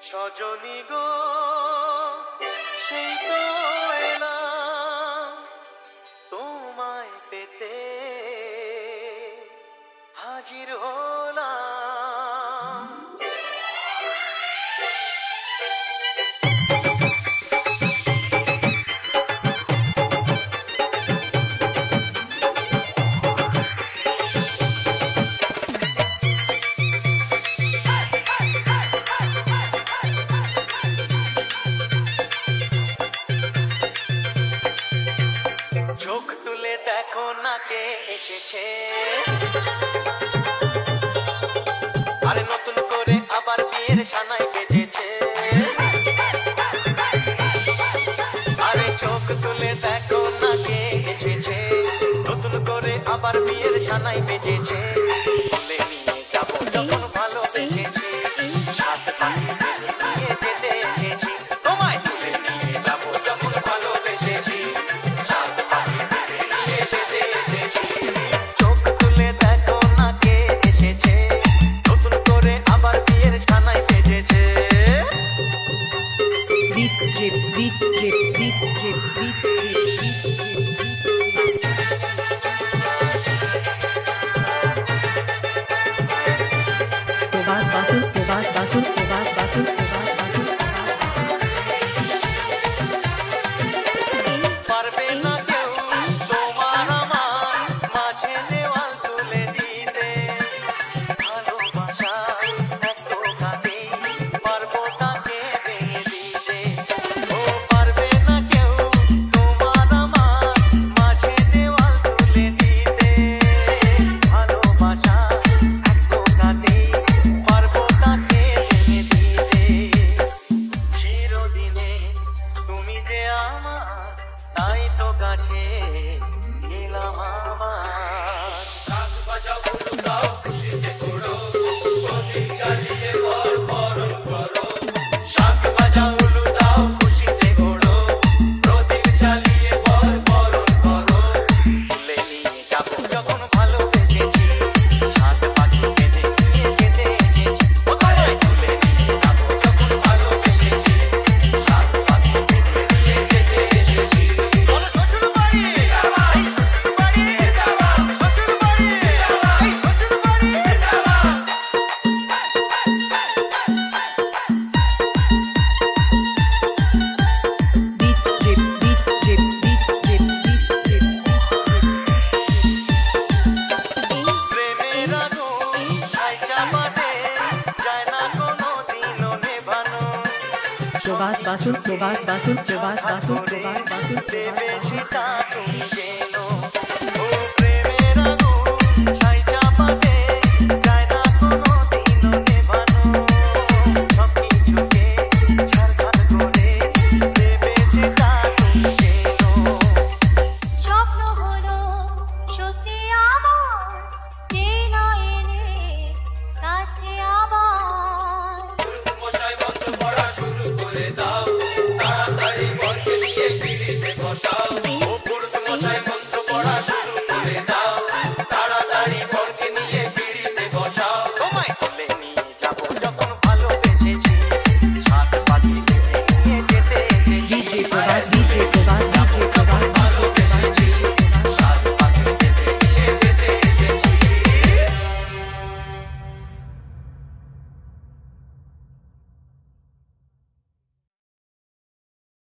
সজনী গো সেই তো এলাম তোমায় পেতে হাজির হলাম। চোখ তুলে দেখো না কে এসেছে, আরে নতুন করে আবার বিয়ের সানাই বেজেছে। আরে চোখ তুলে দেখো না কে এসেছে, নতুন করে আবার বিয়ের সানাই বেজেছে। তুলে নিয়ে যাবো যখন ভালোবেসেছি, সাত পাখি বেঁধে নিয়ে যেতে এসেছি। তোমায় তুলে নিয়ে যাবো যখন ভালোবেসেছি, সাত পাখি বেঁধে নিয়ে যেতে এসেছি। চোখ তুলে দেখো না কে এসেছে, নতুন করে আবার বিয়ের সানাই বেজেছে। পারবে না কেউ তোমার আমার মাঝে দেওয়াল তুলে দিতে, ভালোবাসা এত কাছে পারবো তাকে ভেঙে দিতে। ও পারবে না কেউ তোমার আমার মাঝে দেওয়াল তুলে দিতে, ভালোবাসা এত কাছে পারবো তাকে ভেঙে দিতে। চিরদিনে তুমি যে আমার, তাই তো কাছে এলাম আবার। শাক বাজাও উলু দাও খুশিতে ঘোরো, প্রদীপ জ্বালিয়ে বরণ করো। শাক বাজাও উলু দাও খুশিতে ঘোরো, প্রদীপ জ্বালিয়ে বরণ করো। তুলে নিয়ে যাবো যখন ভালোবেসেছি, সাত পাখি বেঁধে নিয়ে যেতে এসেছি। ও তোমায় তুলে নিয়ে যাবো যখন ভালোবেসেছি, সাত পাখি বেঁধে নিয়ে যেতে এসেছি। বলো শ্বশুর বাড়ি, এই শ্বশুর বাড়ি, শ্বশুর বাড়ি, এই শ্বশুর বাড়ি। প্রেমের আগুন ছাই চাপাতে যায় না কোনো দিনও নেভানো। দেবে সেটা তুমি যে